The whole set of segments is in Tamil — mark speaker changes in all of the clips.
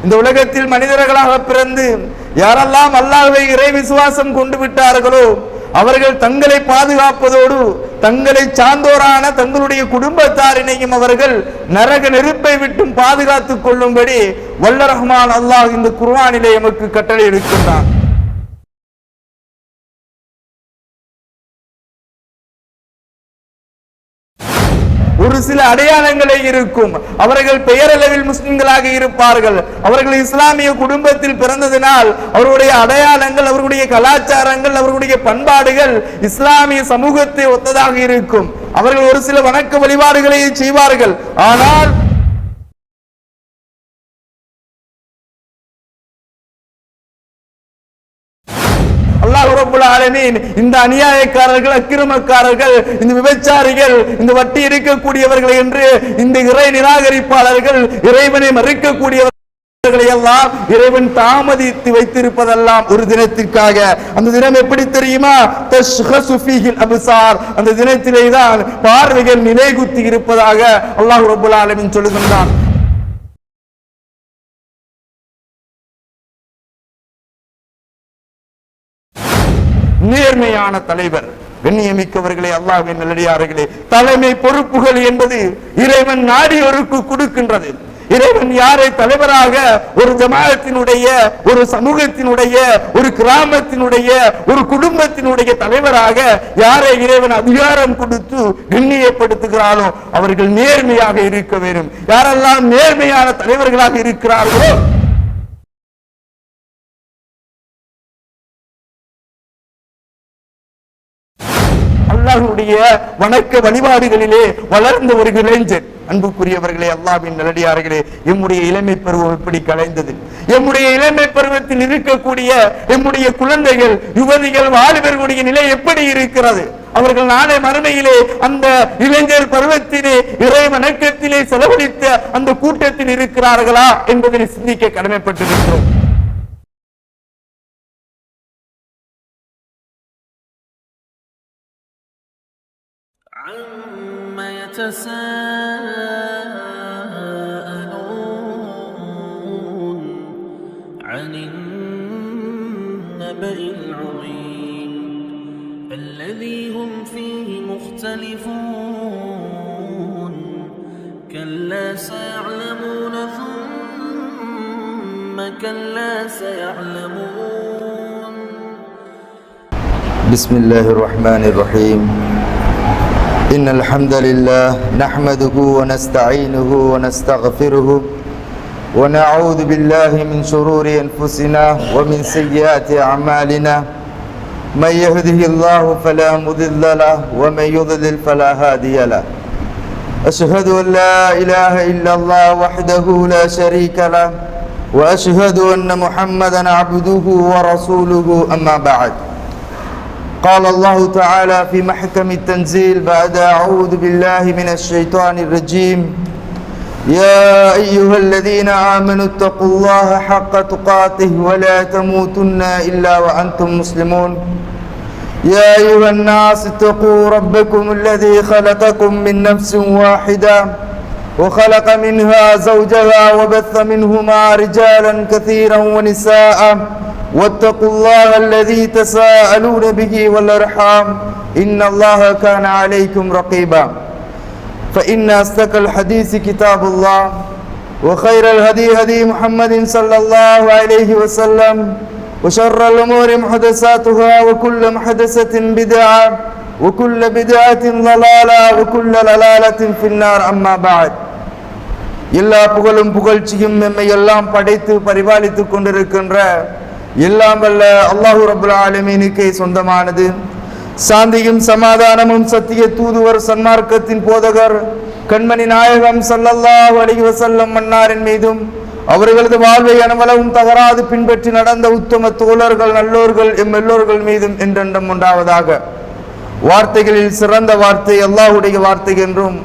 Speaker 1: இந்த உலகத்தில் மனிதர்களாக பிறந்து யாரெல்லாம் அல்லாஹ்வை இறை விசுவாசம் கொண்டு விட்டார்களோ அவர்கள் தங்களை பாதுகாப்பதோடு தங்களை சார்ந்தோரான தங்களுடைய குடும்பத்தாரினையும் அவர்கள் நரக நெருப்பை விட்டும் பாதுகாத்துக் கொள்ளும்படி வல்ல ரஹ்மான் அல்லாஹ் இந்த குர்ஆனிலே எமக்கு கட்டளை இடுகின்றான். ஒரு சில அடையாளங்களே இருக்கும். அவர்கள் பெயரளவில் முஸ்லிம்களாக இருப்பார்கள். அவர்கள் இஸ்லாமிய குடும்பத்தில் பிறந்ததினால் அவருடைய அடையாளங்கள், அவர்களுடைய கலாச்சாரங்கள், அவர்களுடைய பண்பாடுகள் இஸ்லாமிய சமூகத்தை ஒத்ததாக இருக்கும். அவர்கள் ஒரு சில வணக்க வழிபாடுகளை செய்வார்கள். ஆனால் அல்லாஹ் ரப்பல் ஆலமீன் இந்த அநியாயக்காரர்கள், அக்கிரமக்காரர்கள், இந்த விபச்சாரிகள், இந்த வட்டி இருக்கக்கூடியவர்கள் என்று இந்த இறை நிராகரிப்பாளர்கள், இறைவனை மறுக்கக்கூடியவர்களை எல்லாம் இறைவன் தாமதித்து வைத்திருப்பதெல்லாம் ஒரு தினத்திற்காக. அந்த தினம் எப்படி தெரியுமா? தஷ்ஹசு ஃபீஹில் அப்சார். அந்த தினத்திலே தான் பார்வைகள் நிலைகுத்தி இருப்பதாக அல்லாஹ் ரப்பல் ஆலமீன் சொல்லுகின்றான். நேர்மையான தலைவர், கண்ணியமிக்கவர்களே, அல்லாஹ்வின் நல்லடியார்களே, தலைமை பொறுப்புகள் என்பது இறைவன் நாடியோருக்கு கொடுக்கின்றது. இறைவன் யாரை தலைவராக, ஒரு ஜமாஅத்தினுடைய, ஒரு சமூகத்தினுடைய, ஒரு கிராமத்தினுடைய, ஒரு குடும்பத்தினுடைய தலைவராக யாரை இறைவன் அதிகாரம் கொடுத்து கண்ணியப்படுத்துகிறானோ அவர்கள் நேர்மையாக இருக்க வேண்டும். யாரெல்லாம் நேர்மையான தலைவர்களாக இருக்கிறார்களோ அல்லாஹ்வுடைய வணக்க வழிபாடுகளிலே வளர்ந்த ஒரு இளைஞர். அன்புக்குரியவர்களே, அல்லாஹ்வின் நல்லடியார்களே, எம்முடைய இளமை பருவம் எப்படி கலைந்தது! எம்முடைய இளமை பருவத்தில் இருக்கக்கூடிய எம்முடைய குழந்தைகள், யுவதிகள், வாலிபர்களுடைய நிலை எப்படி இருக்கிறது! அவர்கள் நாளை மறுமையிலே அந்த இளைஞர் பருவத்திலே இறை வணக்கத்திலே செலவழித்த அந்த கூட்டத்தில் இருக்கிறார்களா என்பதை சிந்திக்க கடமைப்பட்டிருக்கிறோம்.
Speaker 2: عما يتساءلون عن النبأ العظيم الذي هم فيه مختلفون كلا سيعلمون ثم كلا سيعلمون.
Speaker 3: بسم الله الرحمن الرحيم. إن الحمد لله نحمده ونستعينه ونستغفره ونعوذ بالله من شرور أنفسنا ومن سيئات أعمالنا. من يهده الله فلا مضل له ومن يضلل فلا هادي له. أشهد أن لا إله إلا الله وحده لا شريك له وأشهد أن محمدا عبده ورسوله. أما بعد، قال الله تعالى في محكم التنزيل بعد أعوذ بالله من الشيطان الرجيم: يا أيها الذين آمنوا اتقوا الله حق تقاته ولا تموتن إلا وأنتم مسلمون. يا أيها الناس اتقوا ربكم الذي خلقكم من نفس واحدة وخلق منها زوجها وبث منهما رجالا كثيرا ونساء واتقوا الله الذي تساءلون به والأرحام إن الله كان عليكم رقيبا. فإن أصدق الحديث كتاب الله وخير الهدي هدي محمد صلى الله عليه وسلم وشر الأمور محدثاتها وكل محدثة بدعة وكل بدعة ضلالة وكل ضلالة في النار. أما بعد. எல்லா புகழும் புகழ்ச்சியும் நம்மை எல்லாம் படைத்து பரிபாலித்துக் கொண்டிருக்கின்ற எல்லாம் வல்ல அல்லாஹு ரப்பல் ஆலமீனுக்கே சொந்தமானது. சாந்தியும் சமாதானமும் சத்திய தூதுவர், சன்மார்க்கத்தின் போதகர், கண்மணி நாயகம் ஸல்லல்லாஹு அலைஹி வஸல்லம் மன்னாரின் மீதும் அவர்களது வாழ்வை அனுமளவும் தவறாது பின்பற்றி நடந்த உத்தம தோழர்கள், நல்லோர்கள், எல்லோர்கள் மீதும் என்றென்றும் உண்டாவதாக. வார்த்தைகளில் சிறந்த வார்த்தை அல்லாஹ்வுடைய வார்த்தை என்றும்,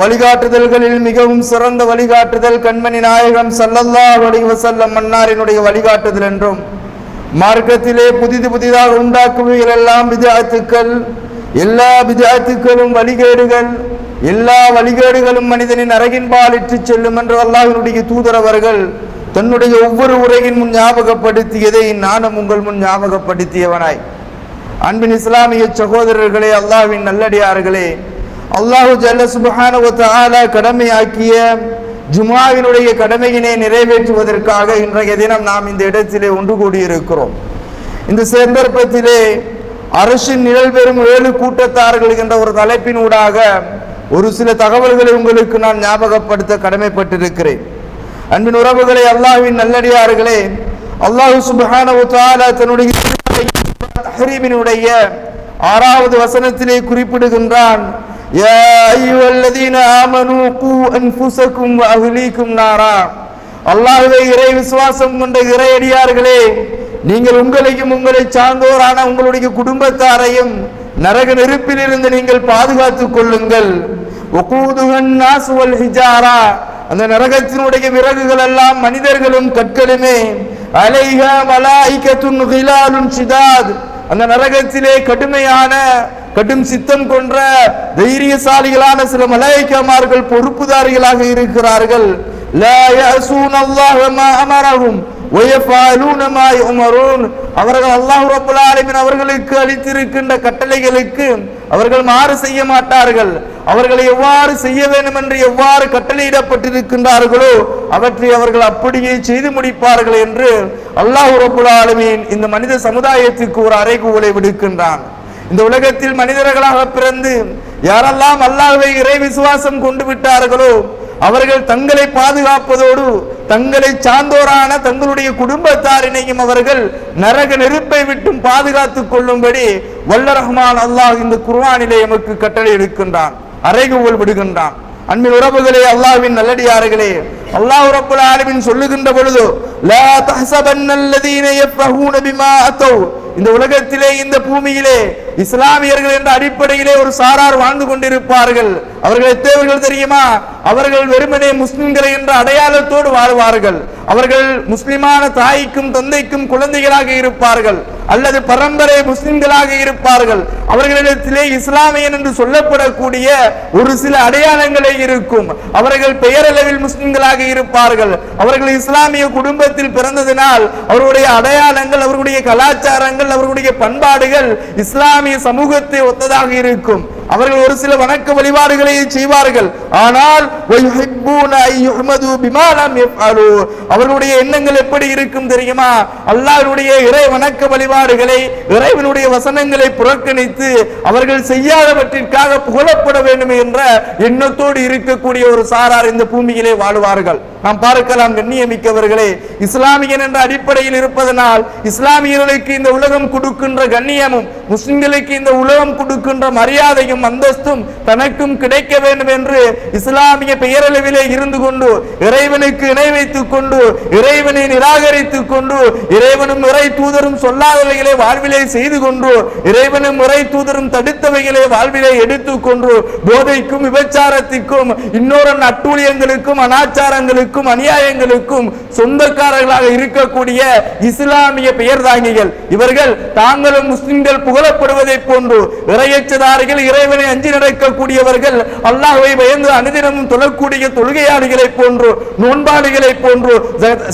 Speaker 3: வழிகாட்டுதல்களில் மிகவும் சிறந்த வழிகாட்டுதல் கண்மணி நாயகம் ஸல்லல்லாஹு அலைஹி வஸல்லம் மன்னாரினுடைய வழிகாட்டுதல் என்றும், மார்க்கத்திலே புதிதாக உண்டாக்குவீர்கள் எல்லாம் பித்அத்துக்கள், எல்லா பித்அத்துக்களும் வழிகேடுகள், எல்லா வழிகேடுகளும் மனிதனின் அரகின்பால் இட்டுச் செல்லும் என்று அல்லாஹ்வினுடைய தூதர் அவர்கள் தன்னுடைய ஒவ்வொரு உரையின் முன் ஞாபகப்படுத்தியதை நானும் உங்கள் முன் ஞாபகப்படுத்தியவனாய், அன்பின் இஸ்லாமிய சகோதரர்களே, அல்லாஹ்வின் நல்லடியார்களே, அல்லாஹு ஜல்ல சுப்ஹானஹு வ தஆலா கடமையாக்கிய ஜும்ஆவினுடைய கடமையினை நிறைவேற்றுவதற்காக இன்றைய தினம் நாம் இந்த இடத்திலே ஒன்று கூடியிருக்கிறோம். இந்த சந்தர்ப்பத்திலே அரசின் நிழல் பெறும் 7 கூட்டத்தார்கள் என்ற ஒரு தலைப்பினூடாக ஒரு சில தகவல்களை உங்களுக்கு நான் ஞாபகப்படுத்த கடமைப்பட்டிருக்கிறேன். அன்பின் உறவுகளே, அல்லாஹ்வின் நல்லடியார்களே, அல்லாஹு சுப்ஹானஹு வ தஆலா தன்னுடைய தஹ்ரீமினுடைய 6வது வசனத்திலே குறிப்பிடுகின்றான், யா அய்யுஹல்லதீன ஆமனூ கூ அன்ஃபுஸகும் வ அஹ்லீகும் நாரா. அல்லாஹ்வை இறை விசுவாசம் கொண்ட இறையடியார்களே, நீங்கள் உங்களையும் உங்களை சார்ந்தோரான உங்களுடைய குடும்பத்தாரையும் நரக நெருப்பிலிருந்து நீங்கள் பாதுகாத்துக் கொள்ளுங்கள். வகூதுஹன் நாஸ் வல் ஹிஜாரா. அந்த நரகத்தினுடைய விறகுகள் எல்லாம் மனிதர்களும் கற்களுமே. அலைஹா மலாயிகத்துன் கிலாலுன் ஷிதாத். அந்த நரகத்திலே கடும் சித்தம் கொன்ற தைரியசாலிகளான சில மலாயிகமார்கள் பொறுப்புதாரிகளாக இருக்கிறார்கள். லா யஸூனல்லாஹ மா அமரஹும் வ யஃஅலூன மா யுமரூன். அவர்கள் அல்லாஹ் ரப்பல் ஆலமீன் அவர்களுக்கு அளித்திருக்கின்ற கட்டளைகளுக்கு அவர்கள் மாறு செய்ய மாட்டார்கள். அவர்களை எவ்வாறு செய்ய வேண்டும் என்று எவ்வாறு கட்டளையிடப்பட்டிருக்கின்றார்களோ அவற்றை அவர்கள் அப்படியே செய்து முடிப்பார்கள் என்று அல்லாஹ் ரப்பல் ஆலமீன் இந்த மனித சமுதாயத்துக்கு ஒரு அறைகூவலை விடுக்கின்றான். இந்த உலகத்தில் மனிதர்களாக பிறந்து யாரெல்லாம் அல்லாஹ்வை இறை விசுவாசம் கொண்டு விட்டார்களோ அவர்கள் தங்களை பாதுகாப்பதோடு தங்களை சார்ந்தோரான தங்களுடைய குடும்பத்தாரினையும் அவர்கள் நரக நெருப்பை விட்டும் பாதுகாத்துக் கொள்ளும்படி வல்ல ரஹ்மான் அல்லாஹ் இந்த குர்ஆனிலே எமக்கு கட்டளை எடுக்கின்றான், அறைகூவல் விடுகின்றான். அன்பின் உறவுகளே, அல்லாஹ்வின் நல்லடியார்களே, அல்லாஹ் ரப்பல் ஆலமீன் சொல்லுகின்ற பொழுது, லா தஹ்ஸபன்னல்லதீன யஃப்ரஹூன பிமா அத்தௌ. இந்த உலகத்திலே இந்த பூமியிலே இஸ்லாமியர்கள் என்ற அடிப்படையிலே ஒரு சாரார் வாழ்ந்து கொண்டிருப்பார்கள். அவர்கள் எத்தேவர்கள் தெரியுமா? அவர்கள் வெறுமனே முஸ்லிம்களை என்ற அடையாளத்தோடு வாழ்வார்கள். அவர்கள் முஸ்லிமான தாய்க்கும் தந்தைக்கும் குழந்தைகளாக இருப்பார்கள், அல்லது பரம்பரை முஸ்லிம்களாக இருப்பார்கள். அவர்களிடத்திலே இஸ்லாமியன் என்று சொல்லப்படக்கூடிய ஒரு சில அடையாளங்களே இருக்கும். அவர்கள் பெயரளவில் முஸ்லிம்களாக இருப்பார்கள். அவர்கள் இஸ்லாமிய குடும்பத்தில் பிறந்ததினால் அவருடைய அடையாளங்கள், அவர்களுடைய கலாச்சாரங்கள், அவர்களுடைய பண்பாடுகள் இஸ்லாமிய சமூகத்தை ஒத்ததாக இருக்கும். அவர்கள் ஒரு சில வணக்க வழிபாடுகளை செய்வார்கள். ஆனால் அவர்களுடைய எண்ணங்கள் எப்படி இருக்கும் தெரியுமா? அல்லாஹ்வுடைய இறை வணக்க வழிபாடுகளை, இறைவனுடைய வசனங்களை புறக்கணித்து அவர்கள் செய்யாதவற்றிற்காக புகழப்பட வேண்டும் என்ற எண்ணத்தோடு இருக்கக்கூடிய ஒரு சாரார் இந்த பூமியிலே வாழ்வார்கள். நாம் பார்க்கலாம், கண்ணியமிக்கவர்களே, இஸ்லாமியன் என்ற அடிப்படையில் இருப்பதனால் இஸ்லாமியர்களுக்கு இந்த உலகம் கொடுக்கின்ற கண்ணியமும் முஸ்லிம்களுக்கு இந்த உலகம் கொடுக்கின்ற மரியாதையும் அந்தஸ்தும் தனக்கும் கிடைக்க வேண்டும் என்று இஸ்லாமிய பெயரளவிலே இருந்து கொண்டு இறைவனுக்கு இணை வைத்துக் கொண்டு இறைவனை நிராகரித்துக் கொண்டு இறைவனும் இறை தூதரும் சொல்லாதவைகளை வாழ்விலே செய்து கொண்டு இறைவனும் இறை தூதரும் தடுத்தவைகளை வாழ்விலே எடுத்துக் கொண்டு போதைக்கும் விபச்சாரத்திற்கும் இன்னொரு அட்டூழியங்களுக்கும் அனாச்சாரங்களுக்கும் அநியாயங்களுக்கும் சொந்தக்காரர்களாக இருக்கக்கூடிய இஸ்லாமிய பெயர் தாங்கிகள் இவர்கள் தாங்களும் முஸ்லிம்கள் புகழப்படுவதை போன்று இறையச்சதாரிகள், இறைவனை அஞ்சி நடக்கக்கூடியவர்கள், அல்லாஹ்வை பயந்து அனுதினமும் தொழக்கூடிய தொழுகையாளிகளை போன்று, நோன்பாளிகளை போன்று,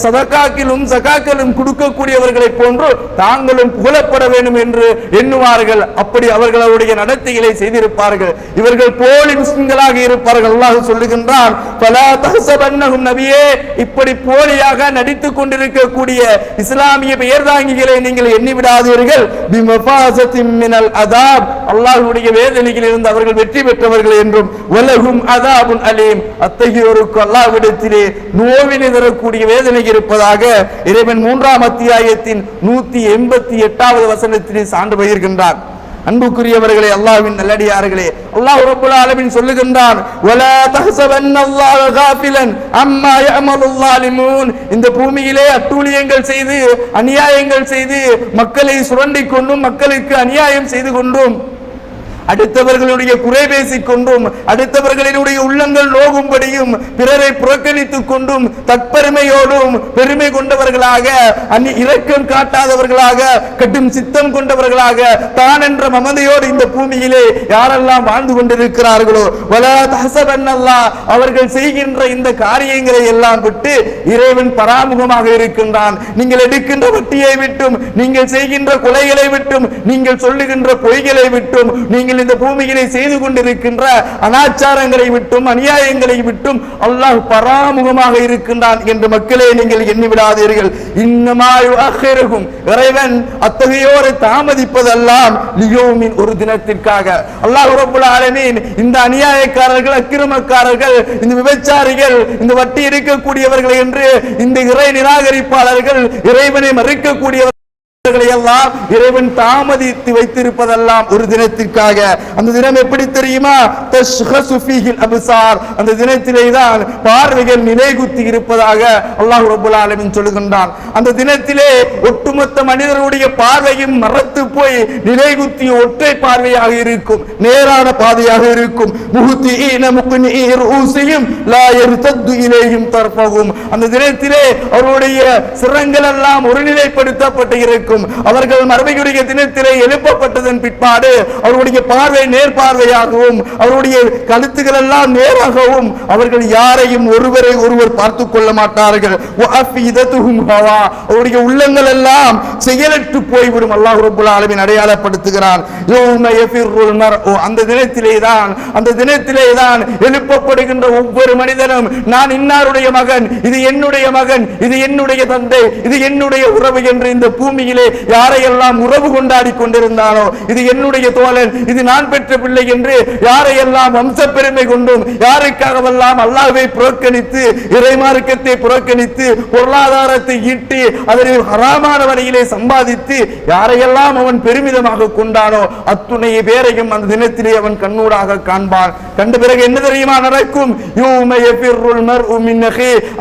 Speaker 3: சதகாக்கிலும் ஜகாக்களும் கொடுக்கக்கூடியவர்களை போன்று தாங்களும் புகழப்பட வேண்டும் என்று எண்ணுவார்கள். அப்படி அவர்களுடைய நடத்தைகளை செய்திருப்பார்கள். இவர்கள் போலி முஸ்லிம்களாக இருப்பார்கள். அல்லாஹ் சொல்லுகின்றான், ஃபலா தஹ்ஸபன்னஹும், நபியே, இப்படி போலியாக நடித்துக் கொண்டிருக்கக்கூடிய இஸ்லாமிய பெயர்தாங்கிகளை நீங்கள் எண்ணிவிடாதீர்கள். பிமஃபாஸத்தின் மினல் அதாப், அல்லாஹ்வுடைய வேதனையில் இருந்து அவர்கள் வெற்றி பெற்றவர்கள் என்றும், வலஹும் அதாபுன் அலீம், அத்தகையோருக்கு அல்லாஹ்விடத்திலே நோவினை தரக்கூடிய வேதனை இருப்பதாக இறைவன் 3ஆம் அத்தியாயத்தின் 188வது வசனத்திலே சான்று பகிர்கின்றார். அன்புக்குரியவர்களே, அல்லாஹ்வின் நல்லடியார்களே, அல்லாஹ் ரப்பல் ஆலமீன் சொல்லுகின்றான், வலா தஹ்ஸபன்னல்லாஹ காஃபிலன் அம்மா யஅமலுல் ஸாலிமூன். இந்த பூமியிலே அட்டூழியங்கள் செய்து அநியாயங்கள் செய்து மக்களை சுரண்டிக் கொண்டும் மக்களுக்கு அநியாயம் செய்து கொண்டும்
Speaker 1: அடுத்தவர்களுடைய குறை பேசிக் கொண்டும் அடுத்தவர்களுடைய உள்ளங்கள் நோகும்படியும் பிறரை புறக்கணித்துக் கொண்டும் தற்பெருமையோடும் பெருமை கொண்டவர்களாக இரக்கம் காட்டாதவர்களாக கடும் சித்தம் கொண்டவர்களாக தான் என்ற மமதையோடு இந்த பூமியிலே யாரெல்லாம் வாழ்ந்து கொண்டிருக்கிறார்களோ வலா தஹஸபன்னல்லாஹ் அவர்கள் செய்கின்ற இந்த காரியங்களை எல்லாம் விட்டு இறைவன் பராமுகமாக இருக்கின்றான். நீங்கள் எடுக்கின்ற வட்டியை விட்டும் நீங்கள் செய்கின்ற கொலைகளை விட்டும் நீங்கள் சொல்லுகின்ற பொய்களை விட்டும் நீங்கள் இந்த பூமியிலே செய்து கொண்டிருக்கின்ற அனாச்சாரங்களை விட்டும் அநியாயங்களை விட்டும் அல்லாஹ் பராமுகமாக இருக்கின்றான் என்று மக்களே நீங்கள் எண்ணிவிடாதீர்கள். இன்னமா யுஅக்கிருஹும் இறைவன் அத்தகையோரை தாமதிப்பதெல்லாம் லியௌமின் ஒரு தினத்திற்காக. அல்லாஹ் ரப்பல் ஆலமீன் இந்த அநியாயக்காரர்கள் அக்கிரமக்காரர்கள் இந்த விபச்சாரிகள் இந்த வட்டி இருக்கக்கூடியவர்கள் என்று இந்த இறை நிராகரிப்பாளர்கள் இறைவனை மறுக்கக்கூடியவர்கள் எல்லாம் இறைவன் தாமதித்து வைத்திருப்பதெல்லாம் ஒரு தினத்திற்காக. அந்த தினம் எப்படி தெரியுமா? தஷ்ஹசு ஃபீஹில் அப்சார் அந்த தினத்திலே தான் பார்வைகள் நிலைகுத்தி இருப்பதாக அல்லாஹ் ரப்பல் ஆலமீன் சொல்லுகின்றான். அந்த தினத்திலே ஒட்டுமொத்த மனிதருடைய பார்வையும் மறத்து போய் நிலைகுத்திய ஒற்றை பார்வையாக இருக்கும், நேரான பாதையாக இருக்கும். முஹ்திஈன முக்னிஇ ரூஸிஹிம் லா யர்தது இலைஹிம் தர்ஃபஹும் அந்த தினத்திலே அவருடைய சிரங்கள் எல்லாம் ஒருநிலைப்படுத்தப்பட்டு இருக்கும். அவர்கள் மறுமையுடைய தினத்திலே எழுப்பப்பட்டதன் பிற்பாடு அவருடைய பார்வை நேர்பார்வையாகவும் அவருடைய கழுத்துக்கள் எல்லாம் நேராகவும் அவர்கள் யாரையும் ஒருவரை ஒருவர் பார்த்துக் கொள்ள மாட்டார்கள். அவருடைய உள்ளங்கள் எல்லாம் செயலற்று போய்விடும். அல்லாஹ் ரப்பல் ஆலமீன் அடையாளப்படுத்துகிறான். அந்த தினத்திலே தான் எழுப்பப்படுகின்ற ஒவ்வொரு மனிதனும் நான் இன்னாருடைய மகன், இது என்னுடைய மகன், இது என்னுடைய தந்தை, இது என்னுடைய உறவு என்று இந்த பூமியிலே யாரையெல்லாம் உறவு கொண்டாடி கொண்டிருந்தானோ இது என்னுடைய தோழன், இது நான் பெற்ற பிள்ளை என்று யாரையெல்லாம் வம்ச பெருமை கொண்டும் யாருக்காகவெல்லாம் அல்லாஹ்வை புறக்கணித்து இறைமார்க்கத்தை புறக்கணித்து பொருளாதாரத்தை ஈட்டி அதனை ஹராமான வழியிலே சம்பாதித்து யாரையெல்லாம் அவன் பெருமிதமாக கொண்டானோ அத்துணை பேரையும் அந்த தினத்திலே அவன் கண்ணூடாக காண்பான். கண்ட பிறகு என்ன தெரியுமா நடக்கும்?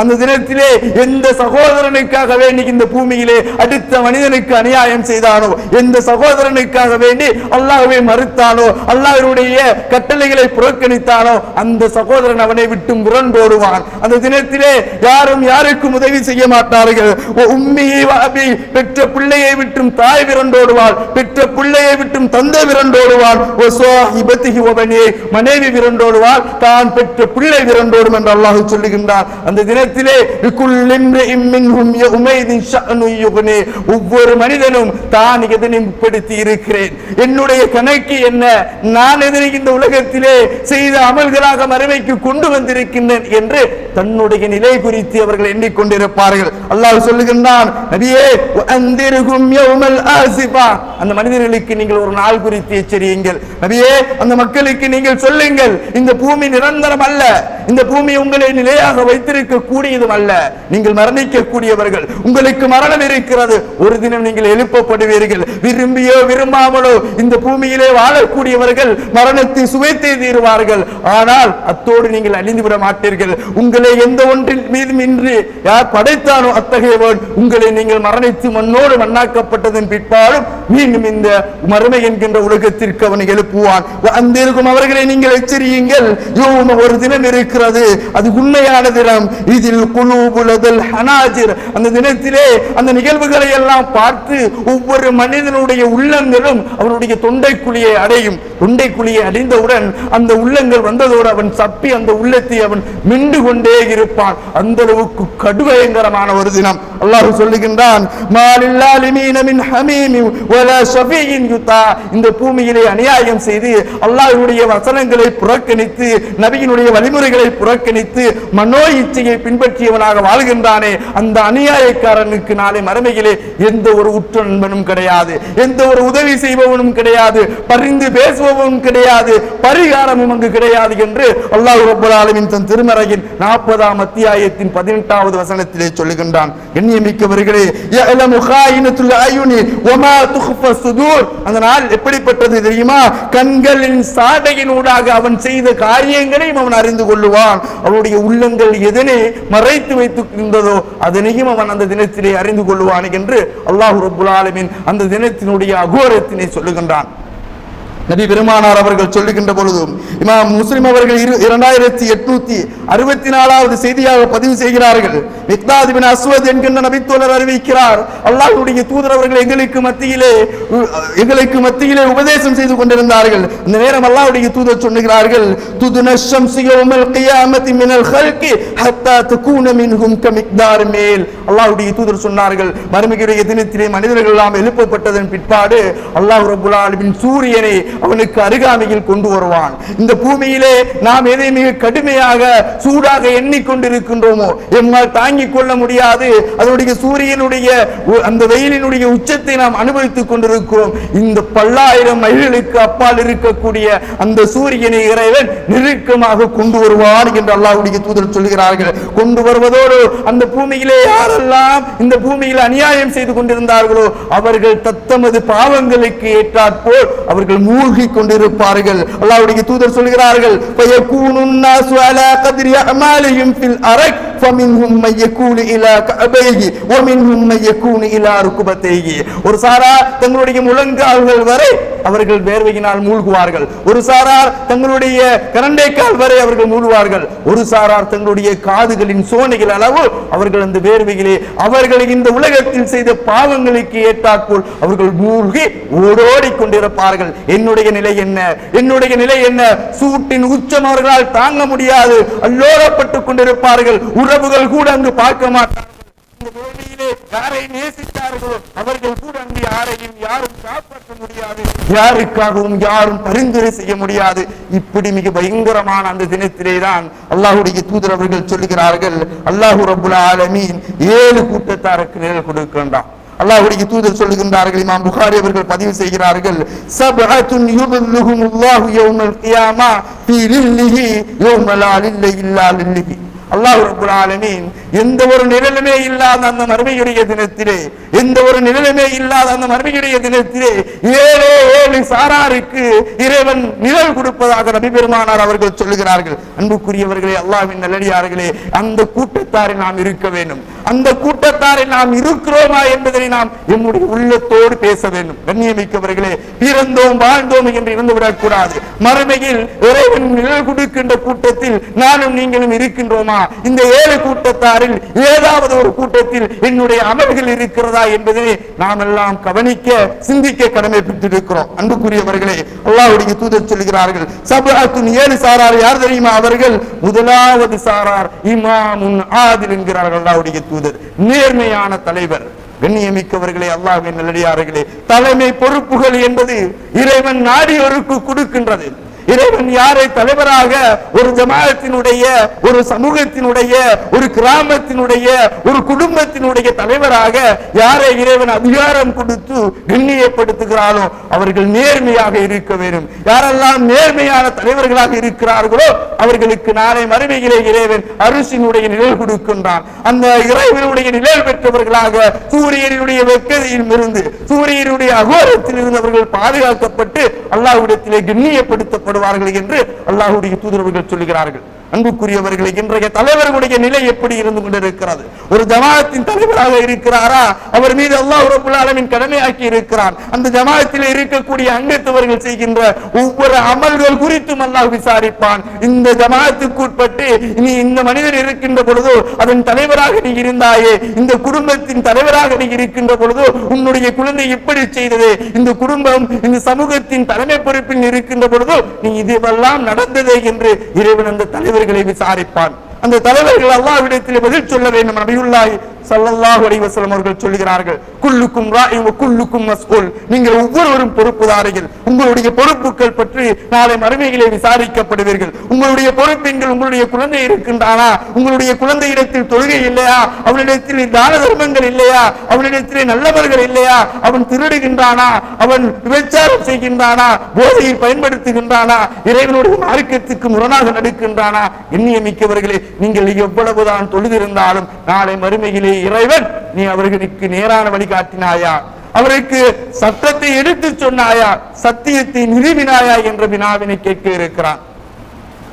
Speaker 1: அந்த தினத்திலே எந்த சகோதரனுக்காக வேண்டி இந்த பூமியிலே அடுத்த மனிதனுக்கு அநியாயம் செய்தானோ எந்த சகோதரனுக்காக வேண்டி அல்லாஹ்வை மறுத்தானோ அல்லாஹ்வுடைய கட்டளைகளை புறக்கணித்தானோ அந்த சகோதரன் அவனை விட்டு விரண்டோடுவான். அந்த தினத்திலே யாரும் யாருக்கும் உதவி செய்ய மாட்டார்கள். பெற்ற பிள்ளையை விட்டும் தாய் விரண்டோடுவாள், பெற்ற பிள்ளையை விட்டும் தந்தை விரண்டோடுவான், மனைவி விரண்டோடுவாள், தான் பெற்ற பிள்ளை விரண்டோடும் என்று அல்லாஹ் சொல்லுகின்றான். அந்த தினத்திலே ஒவ்வொரு மனிதனும் தான் எதனை முற்படுத்தி இருக்கிறேன், என்னுடைய கணக்கு என்ன, நான் எதனை இந்த உலகத்திலே செய்த அமல்களாக மறுமைக்கு கொண்டு வந்திருக்கின்றேன் என்று தன்னுடைய நிலை குறித்து அவர்கள் எண்ணிக்கொண்டிருப்பார்கள். அல்லாஹ் சொல்லுகின்றான், நபியே அன்திருகும் யௌமல் ஆசிஃபா அந்த மனிதர்களுக்கு நீங்கள் ஒரு நாள் குறித்து எச்சரியுங்கள். நபியே அந்த மக்களுக்கு நீங்கள் சொல்லுங்கள், இந்த பூமி நிரந்தரம் அல்ல, இந்த பூமி உங்களை நிலையாக வைத்திருக்க கூடியதும் அல்ல, நீங்கள் மரணிக்க கூடியவர்கள், உங்களுக்கு மரணம் இருக்கிறது, ஒரு தினம் நீங்கள் எழுப்பப்படுவீர்கள். விரும்பியோ விரும்பாமலோ இந்த பூமியிலே வாழக்கூடியவர்கள் மரணத்தை சுவைத்தே தீருவார்கள். ஆனால் அத்தோடு நீங்கள் அழிந்து விட மாட்டீர்கள். உங்களை எந்த ஒன்றின் மீதும் இன்றி யார் படைத்தானோ அத்தகையவன் உங்களை நீங்கள் மரணித்து மண்ணோடு மண்ணாக்கப்பட்டதன் பிற்பாடும் மீண்டும் இந்த மறுமை என்கின்ற உலகத்திற்கு அவனை எழுப்புவான். அந்த இருக்கும் அவர்களை நீங்கள் எச்சரியுங்கள், ஒரு தினம் இருக்கிறது, அது உண்மையான தினம். இதில் குலூபுலதல் ஹனாஜிர் அந்த தினத்திலே அந்த நிகழ்வுகளை எல்லாம் பார்த்து ஒவ்வொரு மனிதனுடைய உள்ளங்களும் அவனுடைய தொண்டைக்குழியை அடையும். தொண்டைக்குழியை அடைந்தவுடன் அந்த உள்ளங்கள் வந்ததோடு அவன் சப்பி அந்த உள்ளத்தை அவன் மிண்டு கொண்டே இருப்பான். அந்த அளவுக்கு கடுபயங்கரமான ஒரு தினம். அல்லாஹ் சொல்லுகின்றான், இந்த பூமியிலே அநியாயம் செய்து அல்லாஹ்வுடைய வசனங்களை புறக்கணித்து நபியினுடைய வழிமுறைகளை புறக்கணித்து மனோ இச்சையை பின்பற்றியவனாக வாழ்கின்றானே அந்த அநியாயக்காரனுக்கு நாளை மறுமையிலே எந்த ஒரு உற்ற நண்பனும் கிடையாது, எந்த ஒரு உதவி செய்பவனும் கிடையாது, பரிந்து பேசுபவனும் கிடையாது, பரிகாரமும் அங்கு கிடையாது என்று அல்லாஹ் ரப்பல் ஆலமீன் தன் திருமறையின் 40ஆம் அத்தியாயத்தின் 18வது வசனத்திலே சொல்லுகின்றான். எண்ணியமிக்கவர்களே, யஅலமு காயினத்துல் அயுனி வமா துக்ஃபா சுதூர் அந்த நாள் எப்படிப்பட்டது தெரியுமா? கண்களின் சாடையினூடாக அவன் செய்த காரியங்களையும் அவன் அறிந்து கொள்ளுவான். அவனுடைய உள்ளங்கள் எதனை மறைத்து வைத்திருந்ததோ அதனையும் அவன் அந்த தினத்திலே அறிந்து கொள்வான் என்று அல்லாஹ் ரப்பல் ஆலமீன் அந்த தினத்தினுடைய அகோரத்தினை சொல்லுகின்றான். நபி பெருமானார் அவர்கள் சொல்லுகின்ற பொழுதும் இமாம் முஸ்லிம் அவர்கள் 2864வது செய்தியாக பதிவு செய்கிறார்கள். மிக்தாத் பின் அஸ்வத் என்கின்ற நபித்தோழர் அறிவிக்கிறார், அல்லாஹ்வுடைய தூதர் அவர்கள் எங்களுக்கு மத்தியிலே உபதேசம் செய்து கொண்டிருந்தார்கள். அந்த நேரம் அல்லாஹ்வுடைய தூதர் சொல்லுகிறார்கள், துதுன ஷம்ஸு யௌமல் கியாமத்தி மினல் ஹல்கி ஹத்தா தகூன மின்ஹும் கமிக்தார் மேல். அல்லாஹ்வுடைய தூதர் சொன்னார்கள், மறுமையுடைய தினத்திலே மனிதர்கள் எல்லாம் எழுப்பப்பட்டதன் பிற்பாடு அல்லாஹ் ரப்பல் ஆலமீன் சூரியனை அவனுக்கு அருகாமையில் கொண்டு வருவான். இந்த பூமியிலே நாம் எதை மிக கடுமையாக சூடாக எண்ணிக்கொண்டிருக்கின்றோமோ, எம்மால் தாங்கிக் கொள்ள முடியாது, அதனுடைய சூரியனுடைய அந்த வெயிலினுடைய உச்சத்தை நாம் அனுபவித்துக் கொண்டிருக்கிறோம். இந்த பல்லாயிரம் மைல்களுக்கு அப்பால் இருக்கக்கூடிய அந்த சூரியனை இறைவன் நெருக்கமாக கொண்டு வருவான் என்று அல்லாஹ்வுடைய தூதர் சொல்கிறார்கள். கொண்டு வருவதோடு அந்த பூமியிலே யாரெல்லாம் இந்த பூமியில் அநியாயம் செய்து கொண்டிருந்தார்களோ அவர்கள் தத்தமது பாவங்களுக்கு ஏற்றாற்போல் அவர்கள் மூழ்கி கொண்டிருப்பார்கள். அல்லாஹ்வுடைய தூதர் சொல்கிறார்கள், ஃபயகூனுன் நாஸு அலா Kadri அமாலிஹிம் fill அரக் ஃபமின்ஹும் my யகூனு Ila கஅபைஹி வமின்ஹும் my யகூனு இலா ருக்பதைஹி. ஒரு சாரார் தங்களுடைய முழங்கால்கள் வரை அவர்கள் வேர்வையினால் மூழ்குவார்கள். ஒரு சாரார் தங்களுடைய கரண்டைக்கால் வரை அவர்கள் மூழ்குவார்கள். ஒரு சாரார் தங்களுடைய காதுகளின் சோனைகள் அளவு அவர்கள் அந்த வேர்வையிலே அவர்கள் இந்த உலகத்தில் செய்த பாவங்களுக்கு ஏற்றாற்போல் அவர்கள் மூழ்கி ஓடோடி கொண்டிருப்பார்கள். என்னுடைய நிலை என்ன? சூட்டின் உச்சம் அவர்களால் தாங்க முடியாது, அல்லோலப்பட்டுக் கொண்டிருப்பார்கள். உறவுகள் கூட அங்கு பார்க்க மாட்டார்கள். இந்த பூமியிலே யாரை நேசித்தார்களோ அவர்கள் கூட அங்கு யாரும் காப்பாற்ற முடியாது, யாருக்காகவும் யாரும் பரிந்துரை செய்ய முடியாது. இப்படி மிக பயங்கரமான அந்த தினத்திலே தான் அல்லாஹ்வுடைய தூதர் அவர்கள் சொல்லுகிறார்கள், அல்லாஹ் ரப்புல் ஆலமீன் 7 கூட்டத்தாருக்கு நிழல் கொடுக்கின்றான். அல்லாஹ்வுடைய தூதர் சொல்லுகின்றார்கள், இமாம் புகாரி அவர்கள் பதிவு செய்கிறார்கள், சபஅத்துன் யுதுல்லுஹுமுல்லாஹு யௌமல் கியாமா ஃபீ லில்லிஹி யௌம லா லில்ல இல்லா லில்லிஹி. அல்லாஹ் ரப்புல் ஆலமீன் எந்த ஒரு நிழலுமே இல்லாத அந்த மறுமையுடைய தினத்திலே 7 சாராருக்கு இறைவன் நிழல் கொடுப்பதாக நபி பெருமானார் அவர்கள் சொல்லுகிறார்கள். அன்புக்குரியவர்களே, அல்லாஹ்வின் நல்லடியார்களே, அந்த கூட்டத்தாரில் நாம் இருக்க வேண்டும். அந்த கூட்டத்தாரில் நாம் இருக்கிறோமா என்பதை நாம் நம்முடைய உள்ளத்தோடு பேச வேண்டும். கண்ணியமிக்கவர்களே, பிறந்தோம் வாழ்ந்தோம் என்று இருந்துவிடக் கூடாது. மறுமையில் இறைவன் நிழல் கொடுக்கின்ற கூட்டத்தில் நானும் நீங்களும் இருக்கின்றோமா? இந்த 7 கூட்டத்தாரில் ஏதாவது ஒரு கூட்டத்தில் என்னுடைய அமல்கள் இருக்கிறதா என்பதை நாம் எல்லாம் கவனிக்க சிந்திக்க கடமைப்பட்டிருக்கிறோம். அன்புக்குரியவர்களே, அல்லாஹ்வுடைய தூதர் சொல்கிறார்கள், சபஅத்துன் 7 சாரார் யார் தெரியுமா? அவர்கள் முதலாவது சாரார் இமாமுன் ஆதில் என்கிறார்கள் அல்லாஹ்வுடைய தூதர், நேர்மையான தலைவர். கண்ணியமிக்கவர்களே, அல்லாஹ்வின் நல்லடியார்களே, தலைமை பொறுப்புகள் என்பது இறைவன் நாடியோருக்கு கொடுக்கின்றது. இறைவன் யாரை தலைவராக ஒரு ஜமாஅத்தினுடைய, ஒரு சமூகத்தினுடைய, ஒரு கிராமத்தினுடைய, ஒரு குடும்பத்தினுடைய தலைவராக யாரை இறைவன் அதிகாரம் கொடுத்து கண்ணியப்படுத்துகிறாரோ அவர்கள் நேர்மையாக இருக்க வேண்டும். யாரெல்லாம் நேர்மையான தலைவர்களாக இருக்கிறார்களோ அவர்களுக்கு நாளை மறுமையிலே இறைவன் அரிசினுடைய நிழல் கொடுக்கின்றான். அந்த இறைவனுடைய நிழல் பெற்றவர்களாக சூரியனுடைய வெக்கையில் இருந்து, சூரியனுடைய அகோரத்தில் இருந்து அவர்கள் பாதுகாக்கப்பட்டு அல்லாஹ்விடத்திலே கண்ணியப்படுத்தப்படுவார்கள் என்று அல்லாஹ்வுடைய தூதர்கள் சொல்லுகிறார்கள். அன்புக்குரியவர்களே, இன்றைய தலைவர்களுடைய நிலை எப்படி இருந்து கொண்டிருக்கிறது? ஒரு ஜமாஅத்தின் தலைவராக இருக்கிறாரா? அவர் மீது அல்லாஹ் ரப்பல் ஆலமீன் கடமையாக்கி இருக்கிறான். அந்த ஜமாஅத்தில் இருக்கக்கூடிய அங்கத்தவர்கள் செய்கின்ற ஒவ்வொரு அமல்கள் குறித்தும் அல்லாஹ் விசாரிப்பான். இந்த ஜமாஅத்துக்கு உட்பட்டு நீ இந்த மனிதன் இருக்கின்ற பொழுதோ அதன் தலைவராக நீ இருந்தாயே, இந்த குடும்பத்தின் தலைவராக நீ இருக்கின்ற பொழுதோ உன்னுடைய குழந்தை எப்படி செய்தது, இந்த குடும்பம் இந்த சமூகத்தின் தலைமை பொறுப்பில் இருக்கின்ற பொழுதோ நீ இதுவெல்லாம் நடந்ததே என்று இறைவன் அந்த தலைவர்களை விசாரிப்பான். அந்த தலைவர்கள் அல்லாஹ்விடத்தில் பதில் சொல்ல வேண்டும். நபியுல்லாஹி ஸல்லல்லாஹு அலைஹி வஸல்லம் அவர்கள் சொல்கிறார்கள், குல்லுக்கும் ராஇன் வ குல்லுக்கும் மஸ்ஊல். நீங்கள் ஒவ்வொருவரும் பொறுப்புதாரிகள். உங்களுடைய பொறுப்புகள் பற்றி நாளை மறுமையிலே விசாரிக்கப்படுவீர்கள். உங்களுடைய பொறுப்பெண்கள், உங்களுடைய குழந்தை இருக்கின்றானா? உங்களுடைய குழந்தையிடத்தில் தொழுகை இல்லையா? அவனிடத்தில் தான தர்மங்கள் இல்லையா? அவனிடத்திலே நல்லவர்கள் இல்லையா? அவன் திருடுகின்றானா? அவன் விபச்சாரம் செய்கின்றானா? போதையை பயன்படுத்துகின்றானா? இறைவனுடைய மார்க்கத்துக்கு முரணாக நடக்கின்றானா? எண்ணியமிக்கவர்களே, நீங்கள் எவ்வளவுதான் தொழுதிருந்தாலும் நாளை மறுமையிலே இறைவன் நீ அவர்களுக்கு நேரான வழிகாட்டினாயா? அவருக்கு சட்டத்தை எடுத்து சொன்னாயா? சத்தியத்தை நிறுவினாயா என்ற வினாவினை கேட்க இருக்கிறான்.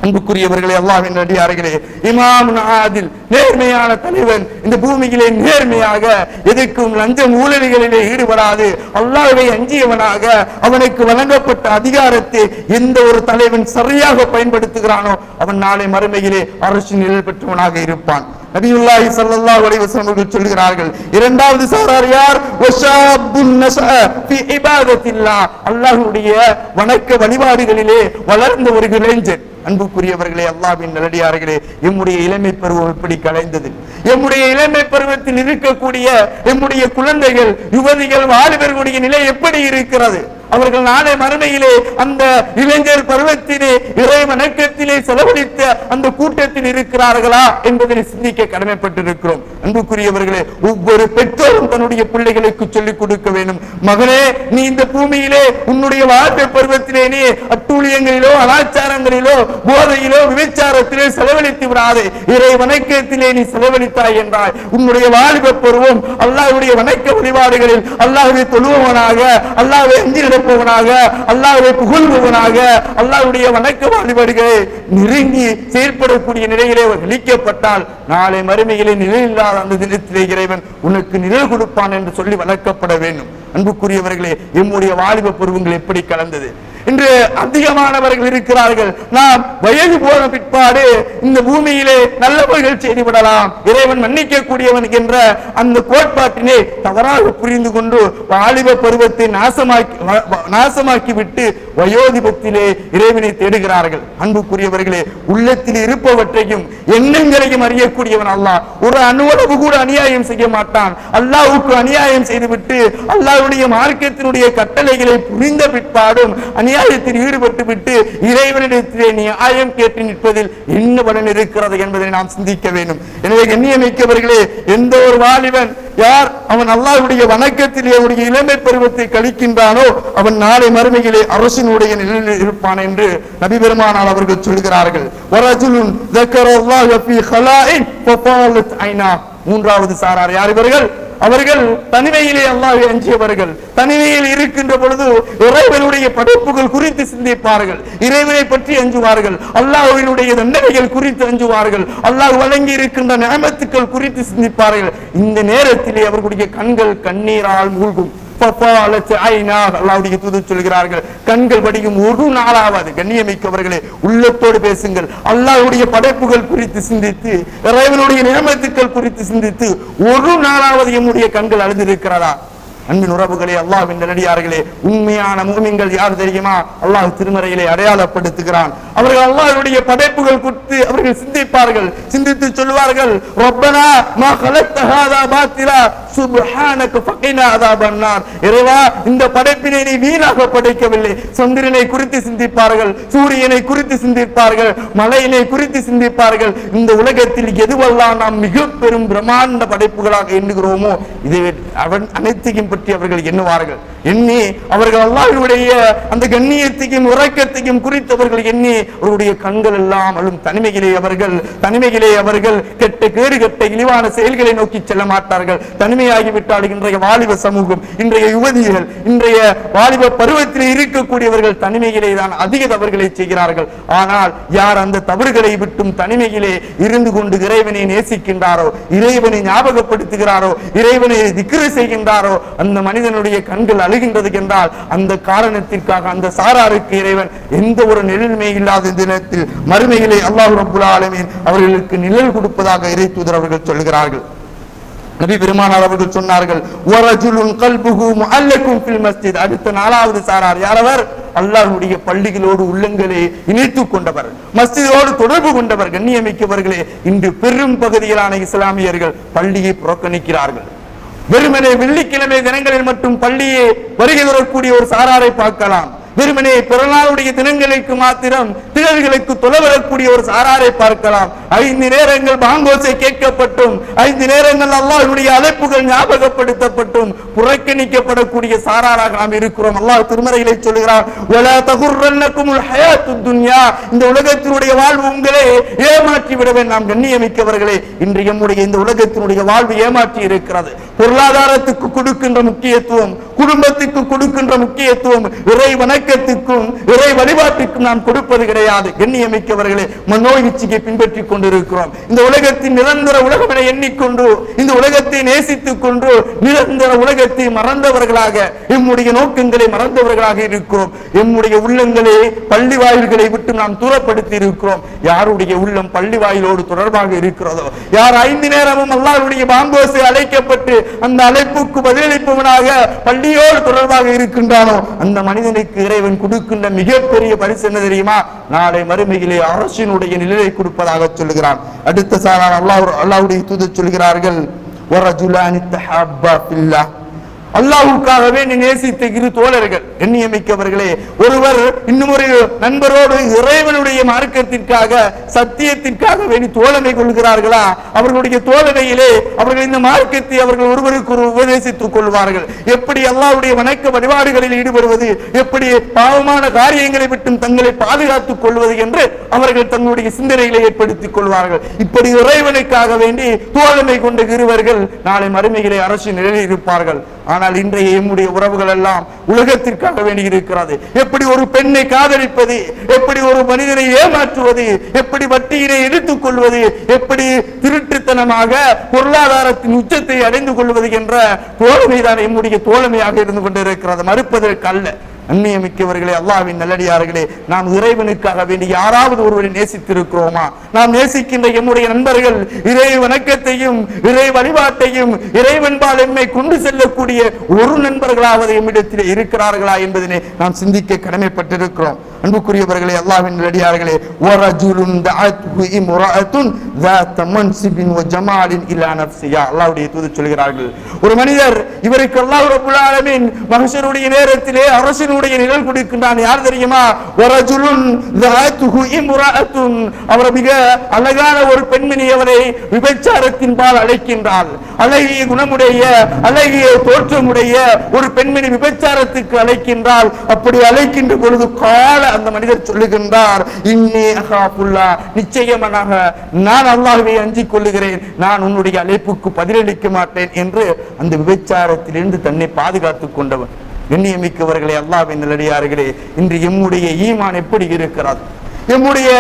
Speaker 1: அன்புக்குரியவர்களே, அல்லாஹ்வின் அடியார்களே, இமாம் ஆதில் நேர்மையான தலைவன் இந்த பூமியிலே நேர்மையாக எதுக்கும் லஞ்சம் ஊழல்களிலே ஈடுபடாது அல்லாஹ்வை அஞ்சியவனாக அவனுக்கு வழங்கப்பட்ட அதிகாரத்தை எந்த ஒரு தலைவன் சரியாக பயன்படுத்துகிறானோ அவன் நாளை மறுமையிலே அரசு நிழல் பெற்றவனாக இருப்பான். நபியுல்லாஹி ஸல்லல்லாஹு அலைஹி வஸல்லம் அவர்கள் சொல்கிறார்கள், இரண்டாவது சாரார் யார்? வஷாபுன் நஸஅ ஃபீ இபாதத்தில்லாஹ், அல்லாஹ்வுடைய வணக்க வழிபாடுகளிலே வளர்ந்த ஒரு இளைஞன். அன்புக்குரியவர்களே, அல்லாஹ்வின் நல்லடியார்களே, எம்முடைய இளமை பருவம் எப்படி கலைந்தது! எம்முடைய இளமை பருவத்தில் இருக்கக்கூடிய எம்முடைய குழந்தைகள், யுவதிகள், வாலிபர்களுடைய நிலை எப்படி இருக்கிறது? அவர்கள் நாளை மறுமையிலே அந்த இளைஞர் பருவத்திலே இறை வணக்கத்திலே செலவழித்த அந்த கூட்டத்தில் இருக்கிறார்களா என்பதை சிந்திக்க கடமைப்பட்டிருக்கிறோம். அன்புக்குரியவர்களே, ஒவ்வொரு பெற்றோரும் தன்னுடைய பிள்ளைகளுக்கு சொல்லிக் கொடுக்க வேண்டும். மகனே, நீ இந்த பூமியிலே உன்னுடைய வாழ்க்கை பருவத்திலே நீ அட்டூழியங்களிலோ அனாச்சாரங்களிலோ போதையிலோ விபச்சாரத்திலே செலவழித்து விடாதே. இறை வணக்கத்திலே நீ செலவழித்தாய் என்றால் உன்னுடைய வாலிப பருவம் அல்லாஹ்வுடைய வணக்க வழிபாடுகளில் அல்லாஹ்வை தொழுபவனாக, அல்லாஹ்வை அஞ்சி நடப்பவனாக, அல்லாஹ்வை புகழ்பவனாக, அல்லாஹ்வுடைய வணக்க வழிபாடுகளை நெருங்கி செயல்படக்கூடிய நிலையிலே கழிக்கப்பட்டால் நாளை மறுமையிலே நிழல் இல்லாத அந்த தினத்திலே இறைவன் உனக்கு நிழல் கொடுப்பான் என்று சொல்லி வளர்க்கப்பட வேண்டும். அன்புக்குரியவர்களே, எம்முடைய வாலிப பருவங்கள் எப்படி கலந்தது! இன்று அதிகமானவர்கள் இருக்கிறார்கள். நாம் வயது போன பிற்பாடு இந்த பூமியிலே நல்லவர்கள் செய்துவிடலாம், இறைவன் மன்னிக்க கூடியவன் என்ற அந்த கோட்பாட்டினை தவறாக புரிந்து கொண்டு வாலிப பருவத்தை நாசமாக்கி விட்டு வயோதிபத்திலே இறைவனை தேடுகிறார்கள். அன்புக்குரியவர்களே, உள்ளத்தில் இருப்பவற்றையும் எண்ணங்களையும் அறியக்கூடியவன் அல்லாஹ். ஒரு அணுவளவு கூட அநியாயம் செய்ய மாட்டான். அல்லாஹ்வுக்கு அநியாயம் செய்துவிட்டு அல்லாஹ்வுடைய மார்க்கத்தினுடைய கட்டளைகளை புரிந்த பிற்பாடும் அநியாயத்தில் ஈடுபட்டு விட்டு இறைவனிடத்திலே நியாயம் கேட்டு நிற்பதில் என்ன பலன் இருக்கிறது என்பதை நாம் சிந்திக்க வேண்டும். எனவே கண்ணியமிக்கவர்களே, எந்த ஒரு வாலிபன் யார் அவன் அல்லாஹ்வுடைய வணக்கத்தில் அவருடைய இளமை பருவத்தை கழிக்கின்றானோ அவன் நாளை மறுமையிலே அரசினுடைய நிலையில் இருப்பான் என்று நபி பெருமானார் அவர்கள் சொல்கிறார்கள். வரஜுலுன் ذكرallahu في خلاء فطالت عيناه. மூன்றாவது சாரார் யார்? இவர்கள் அவர்கள் தனிமையிலே அல்லாஹ்வை அஞ்சியவர்கள். தனிமையில் இருக்கின்ற பொழுது இறைவனுடைய படைப்புகள் குறித்து சிந்திப்பார்கள், இறைவனை பற்றி அஞ்சுவார்கள், அல்லாஹ்வினுடைய தண்டனைகள் குறித்து அஞ்சுவார்கள், அல்லாஹ் வழங்கி இருக்கின்ற நியமத்துக்கள் குறித்து சிந்திப்பார்கள். இந்த நேரத்திலே அவர்களுடைய கண்கள் கண்ணீரால் மூழ்கும். அல்லாஹ்வுடைய தூதர் சொல்கிறார்கள், கண்கள் வடியும் ஒரு நாளாவது. கண்ணியமிக்கவர்களே, உள்ளத்தோடு பேசுங்கள். அல்லாஹ்வுடைய படைப்புகள் குறித்து சிந்தித்து, இறைவனுடைய நியமத்துக்கள் குறித்து சிந்தித்து ஒரு நாளாவது நம்முடைய கண்கள் அழுந்திருக்கிறதா? அன்பின் உறவுகளே, அல்லாஹ்வின் நல்லடியார்களே, உண்மையான முஃமின்கள் யார் தெரியுமா? அல்லாஹ் திருமறையிலே அடையாளப்படுத்துகிறான். அவர்கள் அல்லாஹ்வுடைய படைப்புகள் குறித்து அவர்கள் சிந்திப்பார்கள். சிந்தித்து சொல்வார்கள், ரப்பனா மா கலக்த ஹாதா பாத்திலா சுப்ஹானக ஃபகினா அஸாபன் நார். இறைவா, இந்த படைப்பினை நீ வீணாக படைக்கவில்லை. சந்திரனை குறித்து சிந்திப்பார்கள், சூரியனை குறித்து சிந்திப்பார்கள், மலையினை குறித்து சிந்திப்பார்கள். இந்த உலகத்தில் எதுவெல்லாம் நாம் மிக பெரும் பிரம்மாண்ட படைப்புகளாக எண்ணுகிறோமோ இதை அவன் அனைத்தையும் பற்றி அவர்கள் எண்ணுவார்கள். எண்ணி அவர்கள் அல்லாஹ்வுடைய அந்த கண்ணியத்தையும் உறக்கத்தையும் குறித்தவர்கள் எண்ணி அவருடைய கண்கள் எல்லாம் அழும். தனிமையிலே அவர்கள் கெட்ட கேடு கெட்ட இழிவான செயல்களை நோக்கி செல்ல மாட்டார்கள். தனிமையாகிவிட்டால் இன்றைய வாலிப சமூகம், இன்றைய யுவதிகள், இன்றைய வாலிப பருவத்திலே இருக்கக்கூடியவர்கள் தனிமையிலே தான் அதிக தவறுகளை செய்கிறார்கள். ஆனால் யார் அந்த தவறுகளை விட்டும் தனிமையிலே இருந்து கொண்டு இறைவனை நேசிக்கின்றாரோ, இறைவனை ஞாபகப்படுத்துகிறாரோ, இறைவனை திக்ரு செய்கின்றாரோ அந்த மனிதனுடைய கண்கள் அழுகின்றது என்றால் அந்த காரணத்திற்காக அந்த சாராருக்கு இறைவன் எந்த ஒரு நிழலுமே இல்லாத தினத்தில் மறுமையிலே அல்லாஹ் ரப்புல் ஆலமீன் அவர்களுக்கு நிழல் கொடுப்பதாக இறை தூதர் அவர்கள் சொல்கிறார்கள். நபி பெருமானார் அவர்கள் சொன்னார்கள், வரஜுலுன் கல்புஹு முஅல்லகும் ஃபில் மஸ்ஜித். அடுத்த நாலாவது சாரார் யார்? அவர் அல்லாஹ்வுடைய பள்ளிகளோடு உள்ளங்களை இணைத்துக் கொண்டவர், மஸ்ஜிதோடு தொடர்பு கொண்டவர். கண்ணியமிக்கவர்களே, இன்று பெரும் பகுதியிலான இஸ்லாமியர்கள் பள்ளியை புறக்கணிக்கிறார்கள். வெறுமனே வெள்ளிக்கிழமை தினங்களில் மட்டும் பள்ளியை வருகை வரக்கூடிய ஒரு சாராரை பார்க்கலாம். வெறுமனே பிறநாளுடைய தினங்களுக்கு மாத்திரம் திகழ்களுக்கு தொலைவரக்கூடிய ஒரு சாராரை பார்க்கலாம். 5 நேரங்கள் பாங்கோசை கேட்கப்பட்டும், 5 நேரங்கள் அல்லாஹ்வுடைய அழைப்புகள் ஞாபகப்படுத்தப்பட்டும் புறக்கணிக்கப்படக்கூடிய சாராராக நாம் இருக்கிறோம். அல்லாஹ் திருமறையிலே சொல்கிறார், வலா தகுர்ரன்னகுமுல் ஹயாத்துத் துன்யா. இந்த உலகத்தினுடைய வாழ்வு உங்களை ஏமாற்றி விட வேண்டாம். கண்ணியமிக்கவர்களே, இன்று நம்முடைய இந்த உலகத்தினுடைய வாழ்வு ஏமாற்றி இருக்கிறது. பொருளாதாரத்துக்கு கொடுக்கின்ற முக்கியத்துவம், குடும்பத்துக்கு கொடுக்கின்ற முக்கியத்துவம், இறை வணக்க வணக்கத்துக்கும் இறை வழிபாட்டுக்கும் நாம் கொடுப்பது கிடையாது. கண்ணியமிக்கவர்களே, மனோய் இச்சையை பின்பற்றி கொண்டிருக்கிறோம். இந்த உலகத்தின் நிரந்தர உலகம் என எண்ணிக்கொண்டு, இந்த உலகத்தை நேசித்துக் கொண்டு நிரந்தர உலகத்தை மறந்தவர்களாக, எம்முடைய நோக்கங்களை மறந்தவர்களாக இருக்கிறோம். எம்முடைய உள்ளங்களை பள்ளி வாயில்களை விட்டு நாம் தூரப்படுத்தி இருக்கிறோம். யாருடைய உள்ளம் பள்ளி வாயிலோடு தொடர்பாக இருக்கிறதோ, யார் 5 நேரமும் அல்லாஹ்வுடைய பாங்கோசை அழைக்கப்பட்டு அந்த அழைப்புக்கு பதிலளிப்பவனாக பள்ளியோடு தொடர்பாக இருக்கின்றானோ, அந்த மனிதனுக்கு இறைவன் கொடுக்கின்ற மிகப்பெரிய பரிசு என்ன தெரியுமா? நாளை மறுமையிலே அரசினுடைய நிலையை கொடுப்பதாக சொல்லுகிறான். அடுத்த சாரார் அல்லாஹ்வுடைய தூதர் சொல்கிறார்கள், வரஜுலானி தஹாப்பா ஃபில்லாஹ், அல்லாஹ்வுக்காகவே நேசித்த 2 தோழர்கள். எண்ணியமிக்கவர்களே, ஒருவர் இன்னும் ஒரு நண்பரோடு இறைவனுடைய மார்க்கத்திற்காக, சத்தியத்திற்காக வேண்டி தோழமை கொள்கிறார்களா, அவர்களுடைய தோழமையிலே அவர்கள் இந்த மார்க்கத்தை அவர்கள் ஒருவருக்கு ஒரு உபதேசித்துக் கொள்வார்கள். எப்படி அல்லாஹ்வுடைய வணக்க வழிபாடுகளில் ஈடுபடுவது, எப்படி பாவமான காரியங்களை விட்டு தங்களை பாதுகாத்துக் கொள்வது என்று அவர்கள் தங்களுடைய சிந்தனைகளை ஏற்படுத்திக் கொள்வார்கள். இப்படி இறைவனுக்காக வேண்டி தோழமை கொண்ட இருவர்கள் நாளை மறுமையிலே அரசின் நிலையில் இருப்பார்கள். ஆனால் இன்றைய எம்முடைய உறவுகள் எல்லாம் உலகத்திற்காக வேண்டி இருக்கிறது. எப்படி ஒரு பெண்ணை காதலிப்பது, எப்படி ஒரு மனிதனை ஏமாற்றுவது, எப்படி வட்டியினை எடுத்துக் கொள்வது, எப்படி திருட்டுத்தனமாக பொருளாதாரத்தின் உச்சத்தை அடைந்து கொள்வது என்ற தோழமைதான் எம்முடைய தோழமையாக இருந்து கொண்டிருக்கிறது, மறுப்பதற்கு அல்ல. அந்நியமிக்கவர்களே, அல்லாஹ்வின் நல்லடியார்களே, நாம் இறைவனுக்காக வேண்டி யாராவது ஒருவரை நேசித்திருக்கிறோமா? நாம் நேசிக்கின்ற எம்முடைய நண்பர்கள் இறை வணக்கத்தையும் இறை வழிபாட்டையும் இறைவன்பால் எம்மை கொண்டு செல்லக்கூடிய ஒரு நண்பர்களாவது எம்மிடத்தில் இருக்கிறார்களா என்பதனை நாம் சிந்திக்க கடமைப்பட்டிருக்கிறோம். அன்புக்குரியவர்களே, அல்லாஹ்வின் நல்லடியார்களே, வரஜுலுன் தஅத்ஹு இம்ராஅத்துன் ذات منصب وجمال الى نفسها, அல்லாஹ்வுடைய தூதர் சொல்கிறார்கள், ஒரு மனிதர், இவருக்கு அல்லாஹ் ரப்பல் ஆலமீன் மஹ்ஷருடைய நேரத்திலே அரசினுடைய நிழல் கொடுக்கின்றான். யார் தெரியுமா? வரஜுலுன் தஅத்ஹு இம்ராஅத்துன், அவர் மிக அழகான ஒரு பெண்மணி அவரை விபச்சாரத்தின் பால் அழைக்கின்றாள். அழகிய குணமுடைய, அழகிய தோற்றமுடைய ஒரு பெண்மணி விபச்சாரத்துக்கு அழைக்கின்றாள். அப்படி அழைக்கின்ற பொழுது கால அந்த மனிதர் சொல்லுகின்றார், இன்னி அகாஃபுல்லா, நிச்சயமாக நான் அல்லாஹ்வை அஞ்சிக் கொள்ளுகிறேன், நான் உன்னுடைய அழைப்புக்கு பதிலளிக்க மாட்டேன் என்று அந்த விபச்சாரத்திலிருந்து தன்னை பாதுகாத்துக் கொண்டவன். கண்ணியமிக்கவர்களே, அல்லாஹ்வின் நல்லடியார்களே, இன்று எம்முடைய ஈமான் எப்படி இருக்கிறது? எம்முடைய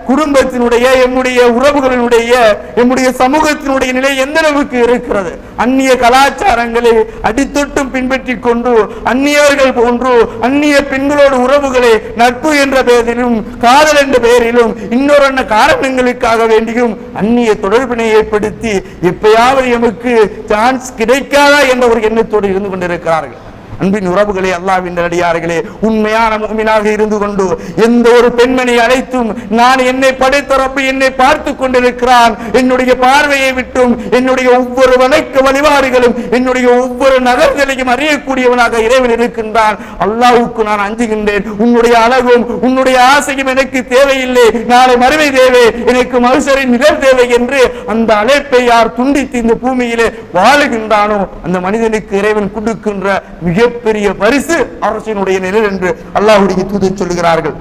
Speaker 1: குடும்பத்தினுடைய, எம்முடைய உறவுகளினுடைய, எம்முடைய சமூகத்தினுடைய நிலை எந்த அளவுக்கு இருக்கிறது? அந்நிய கலாச்சாரங்களை அடித்தொட்டும் பின்பற்றி கொண்டு அந்நியர்கள் போன்று அந்நிய பெண்களோடு உறவுகளை நட்பு என்ற பெயரிலும் காதல் என்ற பெயரிலும் இன்னொரு காரணங்களுக்காக வேண்டியும் அந்நிய தொடர்பினை ஏற்படுத்தி எப்பயாவது எமக்கு சான்ஸ் கிடைக்காதா என்ற ஒரு எண்ணத்தோடு இருந்து கொண்டிருக்கிறார்கள். அன்பின் உறவுகளே, அல்லாஹ்வின் நல்லடியார்களே, உண்மையான முஃமினாக இருந்து கொண்டு எந்த ஒரு பெண்மணி அழைத்தும் நான் என்னை படைத்த ரப்பு என்னை பார்த்து கொண்டிருக்கிறான், என்னுடைய பார்வையை விட்டும் என்னுடைய ஒவ்வொரு வணக்க வழிபாடுகளும் என்னுடைய ஒவ்வொரு நகர்களையும் அறியக்கூடியவனாக இறைவன் இருக்கின்றான், அல்லாஹ்வுக்கு நான் அஞ்சுகின்றேன், உன்னுடைய அழகும் உன்னுடைய ஆசையும் எனக்கு தேவையில்லை, நாளை மறுமை தேவை, எனக்கு மனுஷரின் நிழல் தேவை என்று அந்த அழைப்பை யார் துண்டித்து இந்த பூமியிலே வாழுகின்றானோ அந்த மனிதனுக்கு இறைவன் கொடுக்கின்ற மிக பெரிய பரிசு அரசினுடைய நிழல் என்று அல்லாஹ்வுடைய தூதர் சொல்கிறார்கள்.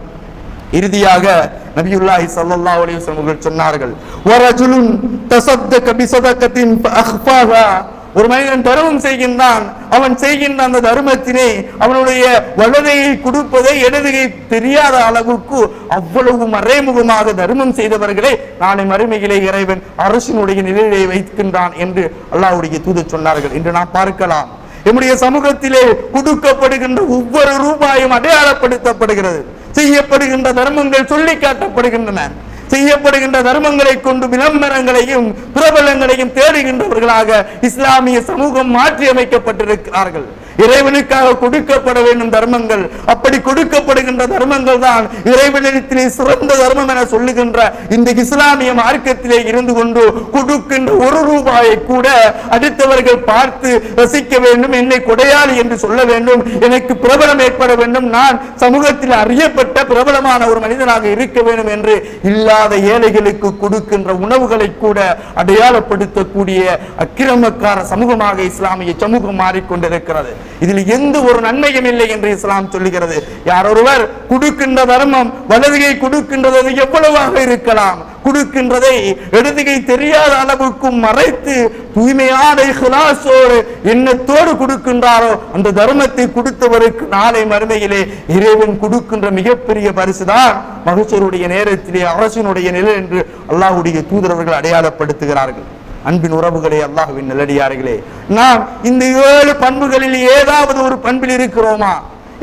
Speaker 1: இறுதியாக நபியுல்லாஹி ஸல்லல்லாஹு அலைஹி வஸல்லம் அவர்கள் சொன்னார்கள், வரஜுலுன் தஸத்தக பிஸதகத்தின் ஃபஅഖ்ஃபாஹா, ஒரு மனிதன் தர்மம் செய்கின்றான், அவன் செய்கின்ற அந்த தர்மத்தினை அவனுடைய வலதையை கொடுப்பதை இடதுகை தெரியாத அளவுக்கு அவ்வளவு மறைமுகமாக தர்மம் செய்தவர்களை நாளை மறுமையிலே இறைவன் அரசினுடைய நிலையை வைக்கின்றான் என்று அல்லாஹ்வுடைய தூதர் சொன்னார்கள். இன்று நாம் பார்க்கலாம், நம்முடைய சமூகத்திலே கொடுக்கப்படுகின்ற ஒவ்வொரு ரூபாயும் அடையாளப்படுத்தப்படுகிறது. செய்யப்படுகின்ற தர்மங்கள் சொல்லி காட்டப்படுகின்றன. செய்யப்படுகின்ற தர்மங்களை கொண்டு விளம்பரங்களையும் பிரபலங்களையும் தேடுகின்றவர்களாக இஸ்லாமிய சமூகம் மாற்றி அமைக்கப்பட்டிருக்கிறார்கள். இறைவனுக்காக கொடுக்கப்பட வேண்டும் தர்மங்கள், அப்படி கொடுக்கப்படுகின்ற தர்மங்கள் தான் இறைவனிடத்திலே சிறந்த தர்மம் என சொல்லுகின்ற இந்த இஸ்லாமிய மார்க்கத்திலே இருந்து கொண்டு கொடுக்கின்ற ஒரு ரூபாயை கூட அடுத்தவர்கள் பார்த்து ரசிக்க வேண்டும், என்னை கொடையாளி என்று சொல்ல வேண்டும், எனக்கு பிரபலம் ஏற்பட வேண்டும், நான் சமூகத்தில் அறியப்பட்ட பிரபலமான ஒரு மனிதனாக இருக்க வேண்டும் என்று இல்லாத ஏழைகளுக்கு கொடுக்கின்ற உணவுகளை கூட அடையாளப்படுத்தக்கூடிய அக்கிரமக்கார சமூகமாக இஸ்லாமிய சமூகம் மாறிக்கொண்டிருக்கிறது. இதில் எந்த ஒரு நன்மையும் இல்லை என்று இஸ்லாம் சொல்லுகிறது. யார் ஒருவர் கொடுக்கின்ற தர்மம் வலதுகை கொடுக்கின்றது எவ்வளவாக இருக்கலாம், கொடுக்கின்றதை இடதுகை தெரியாத அளவுக்கு மறைத்து தூய்மையான இஹ்லாஸோடு எண்ணத்தோடு கொடுக்கின்றாரோ அந்த தர்மத்தை கொடுத்தவருக்கு நாளை மறுமையிலே இறைவன் கொடுக்கின்ற மிகப்பெரிய பரிசுதான் மகசூருடைய நேரத்திலே அரசினுடைய நிலை என்று அல்லாஹ்வுடைய தூதரவர்கள் அடையாளப்படுத்துகிறார்கள். அன்பின் உறவுகளே, அல்லாஹ்வின் நல்லடியார்களே, நாம் இந்த 7 பண்புகளில் ஏதாவது ஒரு பண்பில் இருக்கிறோமா?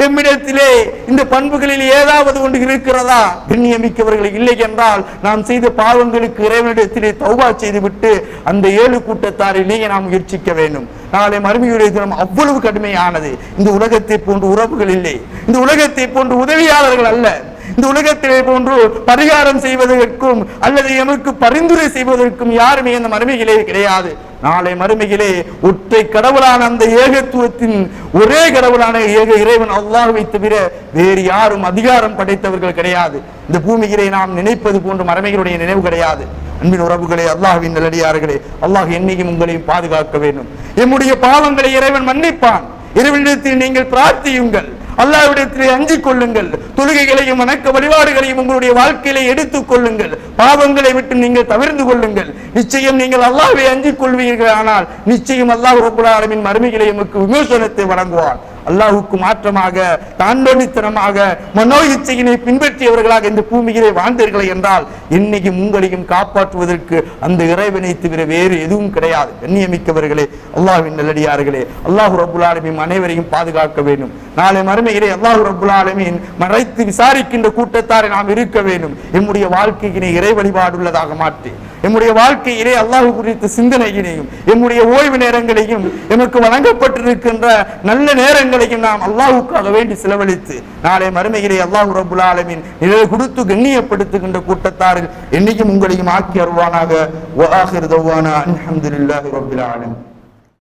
Speaker 1: எம்மிடத்திலே இந்த பண்புகளில் ஏதாவது ஒன்று இருக்கிறதா? கண்ணியமிக்கவர்கள், இல்லை என்றால் நாம் செய்த பாவங்களுக்கு இறைவனிடத்திலே தௌபா செய்துவிட்டு அந்த 7 கூட்டத்தாரிலேயே நாம் முயற்சிக்க வேண்டும். நாளை மறுமையுடைய தினம் அவ்வளவு கடுமையானது. இந்த உலகத்தை போன்று உறவுகள் இல்லை, இந்த உலகத்தை போன்று உதவியாளர்கள் அல்ல, இந்த உலகத்திலே போன்று பரிகாரம் செய்வதற்கும் அல்லது எமக்கு பரிந்துரை செய்வதற்கும் யாருமே இந்த மறுமையிலே கிடையாது. நாளை மறுமையிலே ஒற்றை கடவுளான அந்த ஏகத்துவத்தின் ஒரே கடவுளான ஏக இறைவன் அல்லாஹ்வை தவிர வேறு யாரும் அதிகாரம் படைத்தவர்கள் கிடையாது. இந்த பூமியிலே நாம் நினைப்பது போன்று மறுமைகளுடைய நினைவு கிடையாது. அன்பின் உறவுகளே, அல்லாஹ்வின் நல்லடியார்களே, அல்லாஹ் என்னையும் உங்களையும் பாதுகாக்க வேண்டும். எம்முடைய பாவங்களை இறைவன் மன்னிப்பான். இறைவனிடத்தில் நீங்கள் பிரார்த்தியுங்கள், அல்லாஹ்விடத்திலே அஞ்சிக் கொள்ளுங்கள். தொழுகைகளையும் வணக்க வழிபாடுகளையும் உங்களுடைய வாழ்க்கையிலே எடுத்துக் கொள்ளுங்கள். பாவங்களை விட்டு நீங்கள் தவிர்த்து கொள்ளுங்கள். நிச்சயம் நீங்கள் அல்லாஹ்வை அஞ்சிக் கொள்வீர்கள். ஆனால் நிச்சயம் அல்லாஹ் ரப்பல் ஆலமீன் மறுமையிலே எமக்கு விமோசனத்தை வழங்குவார். அல்லாஹ்வுக்கு மாற்றமாக தாண்டோனித்தனமாக மனோ இச்சையினை பின்பற்றியவர்களாக இந்த பூமியிலே வாழ்ந்தீர்கள் என்றால் இன்னைக்கும் உங்களையும் காப்பாற்றுவதற்கு அந்த இறைவனை தவிர வேறு எதுவும் கிடையாது. கண்ணியமிக்கவர்களே, அல்லாஹ்வின் நல்லடியார்களே, அல்லாஹ் ரப்பல் ஆலமீன் அனைவரையும் பாதுகாக்க வேண்டும். நாளை மறுமையிலே அல்லாஹ் ரப்பல் ஆலமீன் மறைத்து விசாரிக்கின்ற கூட்டத்தாரை நாம் இருக்க வேண்டும். எம்முடைய வாழ்க்கையினை இறை வழிபாடுள்ளதாக மாற்றி எம்முடைய வாழ்க்கையிலே அல்லாஹ் குறித்த சிந்தனையினையும் எம்முடைய ஓய்வு நேரங்களையும் எமக்கு வழங்கப்பட்டிருக்கின்ற நல்ல நேரங்களையும் நாம் அல்லாஹ்வுக்காக வேண்டி செலவழித்து நாளை மறுமையிலே அல்லாஹ் ரப்பல் ஆலமீன் நிழல் கொடுத்து கண்ணியப்படுத்துகின்ற கூட்டத்தாரில் என்னையும் உங்களையும் ஆக்கி அருள்வானாக. வ ஆகிரு தவ்வானா அல்ஹம்துலில்லாஹி ரப்பில் ஆலமீன்.